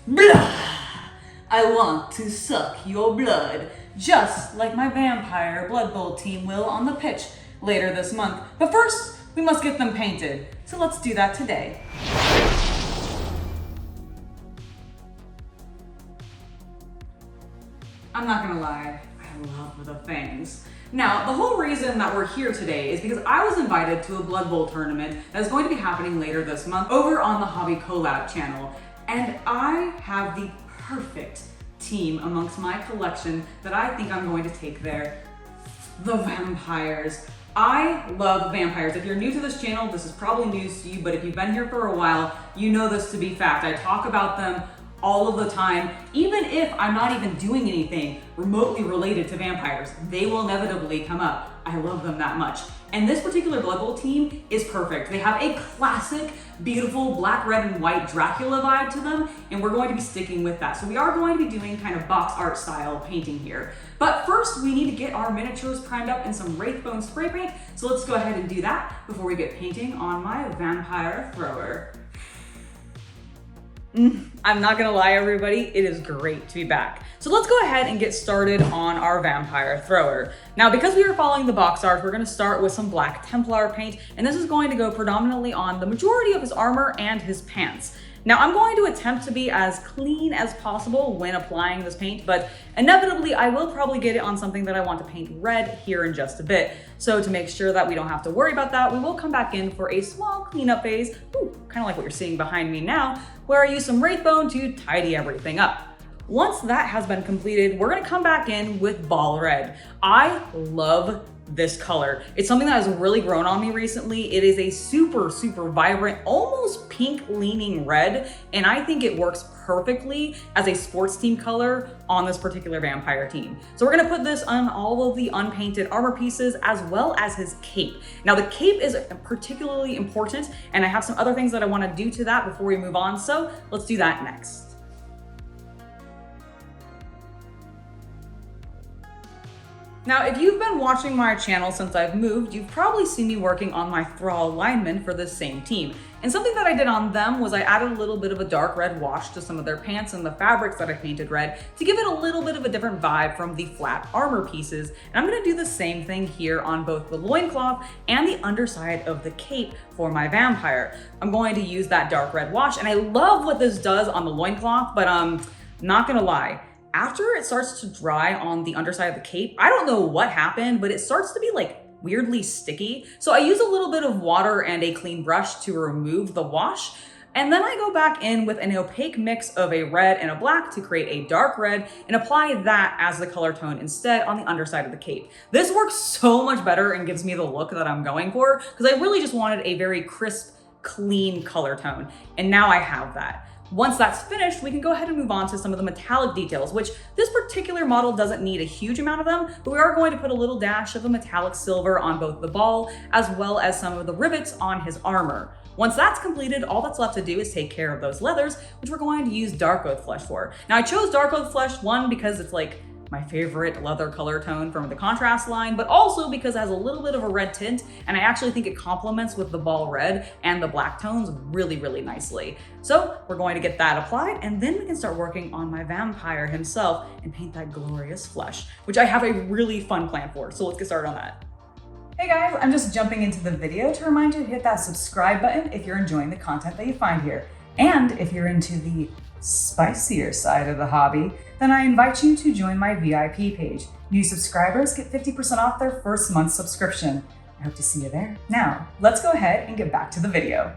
Blah! I want to suck your blood, just like my vampire Blood Bowl team will on the pitch later this month. But first, we must get them painted. So let's do that today. I'm not gonna lie, I love the fangs. Now, the whole reason that we're here today is because I was invited to a Blood Bowl tournament that is going to be happening later this month over on the Hobby Collab channel. And I have the perfect team amongst my collection that I think I'm going to take there. The vampires. I love vampires. If you're new to this channel, this is probably news to you, but if you've been here for a while, you know this to be fact. I talk about them all of the time. Even if I'm not even doing anything remotely related to vampires, they will inevitably come up. I love them that much. And this particular Blood Bowl team is perfect. They have a classic, beautiful black, red, and white Dracula vibe to them, and we're going to be sticking with that. So we are going to be doing kind of box art style painting here. But first, we need to get our miniatures primed up in some Wraithbone spray paint. So let's go ahead and do that before we get painting on my vampire thrower. I'm not gonna lie, everybody, it is great to be back. So let's go ahead and get started on our vampire thrower. Now, because we are following the box art, we're gonna start with some black Templar paint, and this is going to go predominantly on the majority of his armor and his pants. Now, I'm going to attempt to be as clean as possible when applying this paint, but inevitably I will probably get it on something that I want to paint red here in just a bit. So to make sure that we don't have to worry about that, we will come back in for a small cleanup phase, kind of like what you're seeing behind me now, where I use some Wraithbone to tidy everything up. Once that has been completed, we're gonna come back in with Ball Red. I love this color. It's something that has really grown on me recently. It is a super, super vibrant, almost pink leaning red, and I think it works perfectly as a sports team color on this particular vampire team. So we're gonna put this on all of the unpainted armor pieces as well as his cape. Now the cape is particularly important, and I have some other things that I wanna do to that before we move on, so let's do that next. Now, if you've been watching my channel since I've moved, you've probably seen me working on my Thrall linemen for this same team. And something that I did on them was I added a little bit of a dark red wash to some of their pants and the fabrics that I painted red to give it a little bit of a different vibe from the flat armor pieces. And I'm gonna do the same thing here on both the loincloth and the underside of the cape for my vampire. I'm going to use that dark red wash, and I love what this does on the loincloth, but not gonna lie. After it starts to dry on the underside of the cape, I don't know what happened, but it starts to be like weirdly sticky. So I use a little bit of water and a clean brush to remove the wash. And then I go back in with an opaque mix of a red and a black to create a dark red and apply that as the color tone instead on the underside of the cape. This works so much better and gives me the look that I'm going for, because I really just wanted a very crisp, clean color tone. And now I have that. Once that's finished, we can go ahead and move on to some of the metallic details, which this particular model doesn't need a huge amount of them, but we are going to put a little dash of a metallic silver on both the ball, as well as some of the rivets on his armor. Once that's completed, all that's left to do is take care of those leathers, which we're going to use Dark Oath Flesh for. Now, I chose Dark Oath Flesh, one, because it's like my favorite leather color tone from the contrast line, but also because it has a little bit of a red tint, and I actually think it complements with the ball red and the black tones really, really nicely. So we're going to get that applied, and then we can start working on my vampire himself and paint that glorious flesh, which I have a really fun plan for. So let's get started on that. Hey guys, I'm just jumping into the video to remind you to hit that subscribe button if you're enjoying the content that you find here. And if you're into the spicier side of the hobby, then I invite you to join my VIP page. New subscribers get 50% off their first month subscription. I hope to see you there. Now, let's go ahead and get back to the video.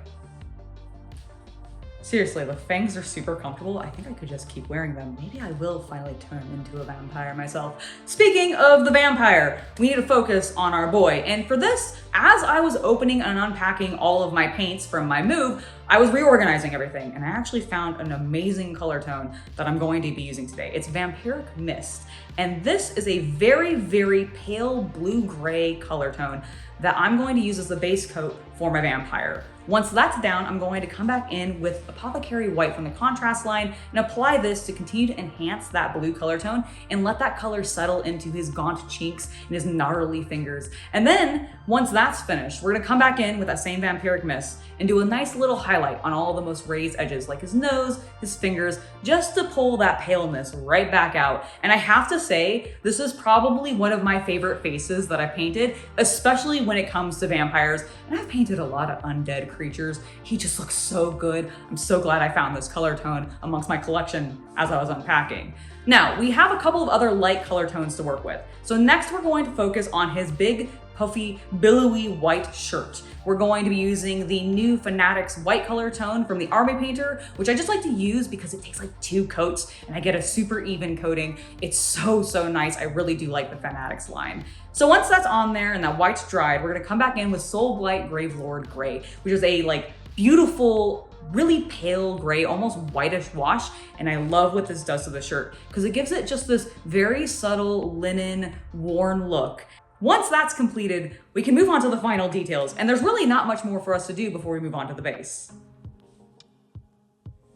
Seriously, the fangs are super comfortable. I think I could just keep wearing them. Maybe I will finally turn into a vampire myself. Speaking of the vampire, we need to focus on our boy. And for this, as I was opening and unpacking all of my paints from my move, I was reorganizing everything, and I actually found an amazing color tone that I'm going to be using today. It's Vampiric Mist, and this is a very, very pale blue-gray color tone that I'm going to use as the base coat for my vampire. Once that's down, I'm going to come back in with Apothecary White from the contrast line and apply this to continue to enhance that blue color tone and let that color settle into his gaunt cheeks and his gnarly fingers. And then once that's finished, we're gonna come back in with that same vampiric mist and do a nice little highlight on all the most raised edges, like his nose, his fingers, just to pull that paleness right back out. And I have to say, this is probably one of my favorite faces that I painted, especially when it comes to vampires. And I've painted a lot of undead creatures. He just looks so good. I'm so glad I found this color tone amongst my collection as I was unpacking. Now, we have a couple of other light color tones to work with. So next we're going to focus on his big, puffy, billowy white shirt. We're going to be using the new Fanatics white color tone from the Army Painter, which I just like to use because it takes like 2 coats and I get a super even coating. It's so nice. I really do like the Fanatics line. So once that's on there and that white's dried, we're gonna come back in with Soul Blight Gravelord Gray, which is a like beautiful, really pale gray, almost whitish wash. And I love what this does to the shirt because it gives it just this very subtle linen worn look. Once that's completed, we can move on to the final details, and there's really not much more for us to do before we move on to the base.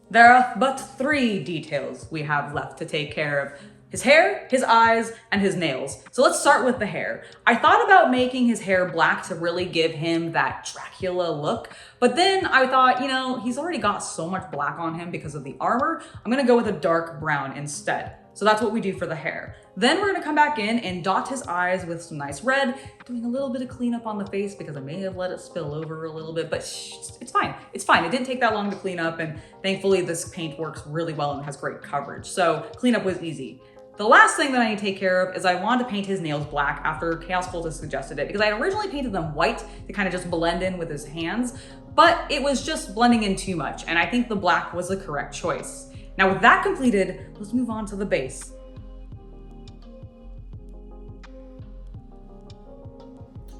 There are but 3 details we have left to take care of: his hair, his eyes, and his nails. So let's start with the hair. I thought about making his hair black to really give him that Dracula look, but then I thought, you know, he's already got so much black on him because of the armor. I'm gonna go with a dark brown instead. So that's what we do for the hair. Then we're gonna come back in and dot his eyes with some nice red, doing a little bit of cleanup on the face because I may have let it spill over a little bit, but it's fine. It's fine. It didn't take that long to clean up, and thankfully this paint works really well and has great coverage. So cleanup was easy. The last thing that I need to take care of is I wanted to paint his nails black after Chaos Cultist suggested it, because I had originally painted them white to kind of just blend in with his hands, but it was just blending in too much, and I think the black was the correct choice. Now with that completed, let's move on to the base.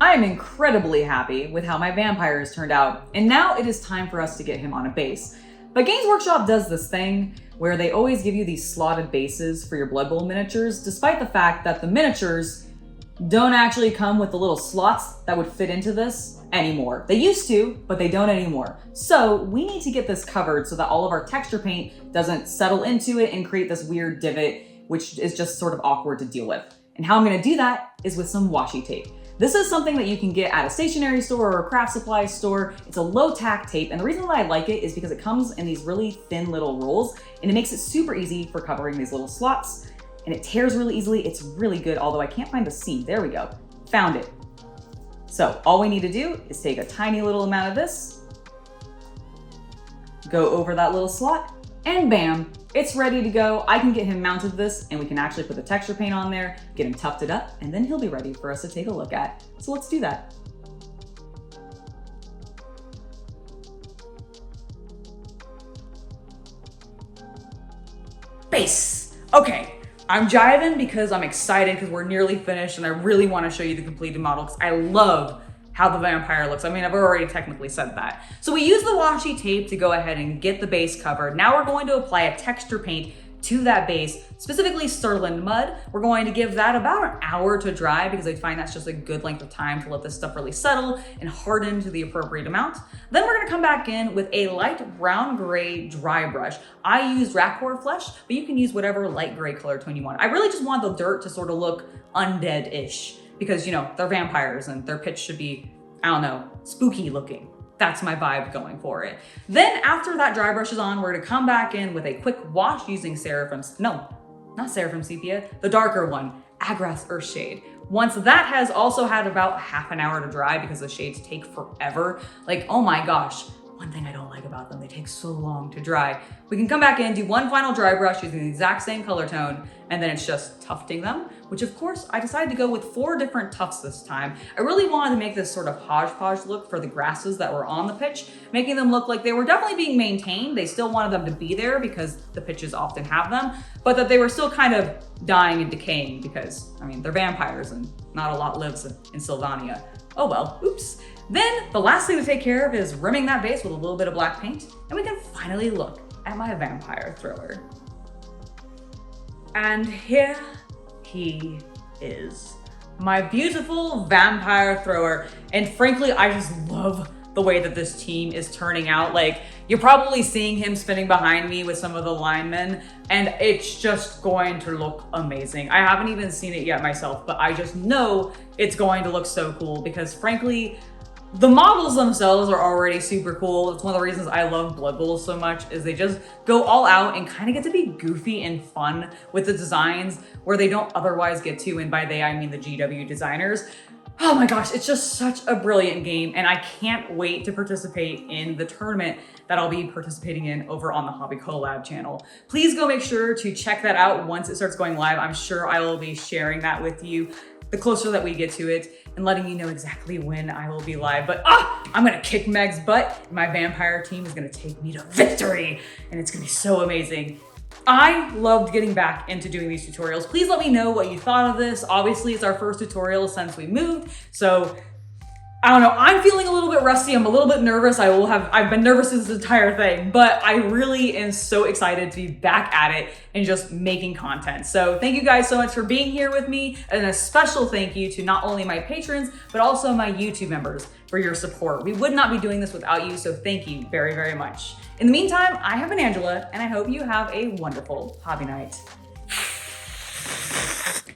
I am incredibly happy with how my vampire has turned out, and now it is time for us to get him on a base. But Games Workshop does this thing where they always give you these slotted bases for your Blood Bowl miniatures, despite the fact that the miniatures don't actually come with the little slots that would fit into this anymore. They used to, but they don't anymore. So we need to get this covered so that all of our texture paint doesn't settle into it and create this weird divot, which is just sort of awkward to deal with. And how I'm gonna do that is with some washi tape. This is something that you can get at a stationery store or a craft supply store. It's a low tack tape, and the reason that I like it is because it comes in these really thin little rolls, and it makes it super easy for covering these little slots, and it tears really easily. It's really good, although I can't find the seam. There we go, found it. So all we need to do is take a tiny little amount of this, go over that little slot, and bam, it's ready to go. I can get him mounted this, and we can actually put the texture paint on there, get him tufted up, and then he'll be ready for us to take a look at. So let's do that. Base. Okay, I'm jiving because I'm excited because we're nearly finished, and I really want to show you the completed model because I love how the vampire looks. I mean, I've already technically said that. So we use the washi tape to go ahead and get the base covered. Now we're going to apply a texture paint to that base, specifically Sterling Mud. We're going to give that about an hour to dry because I find that's just a good length of time to let this stuff really settle and harden to the appropriate amount. Then we're gonna come back in with a light brown gray dry brush. I use Drakfang Flesh, but you can use whatever light gray color tone you want. I really just want the dirt to sort of look undead-ish, because, you know, they're vampires and their pitch should be, I don't know, spooky looking. That's my vibe going for it. Then after that dry brush is on, we're gonna come back in with a quick wash using not Seraphim Sepia, the darker one, Agrath's Earthshade. Once that has also had about half an hour to dry because the shades take forever, like, oh my gosh, one thing I don't like about them, they take so long to dry. We can come back in, do one final dry brush using the exact same color tone, and then it's just tufting them, which of course I decided to go with 4 different tufts this time. I really wanted to make this sort of hodgepodge look for the grasses that were on the pitch, making them look like they were definitely being maintained. They still wanted them to be there because the pitches often have them, but that they were still kind of dying and decaying because, I mean, they're vampires and not a lot lives in Sylvania. Oh well, oops. Then the last thing to take care of is rimming that base with a little bit of black paint, and we can finally look at my vampire thriller. And here he is. my beautiful vampire thrower. And frankly, I just love the way that this team is turning out. Like, you're probably seeing him spinning behind me with some of the linemen, and it's just going to look amazing. I haven't even seen it yet myself, but I just know it's going to look so cool because frankly, the models themselves are already super cool. It's one of the reasons I love Blood Bowl so much, is they just go all out and kind of get to be goofy and fun with the designs where they don't otherwise get to, and by they I mean the GW designers. Oh my gosh, it's just such a brilliant game, and I can't wait to participate in the tournament that I'll be participating in over on the Hobby Collab channel. Please go make sure to check that out once it starts going live. I'm sure I will be sharing that with you the closer that we get to it and letting you know exactly when I will be live. But I'm gonna kick Meg's butt, and my vampire team is gonna take me to victory, and it's gonna be so amazing. I loved getting back into doing these tutorials. Please let me know what you thought of this. Obviously, it's our first tutorial since we moved, so I don't know, I'm feeling a little bit rusty. I'm a little bit nervous. I've been nervous this entire thing, but I really am so excited to be back at it and just making content. So thank you guys so much for being here with me, and a special thank you to not only my patrons, but also my YouTube members for your support. We would not be doing this without you, so thank you very, very much. In the meantime, I have been Angela, and I hope you have a wonderful hobby night.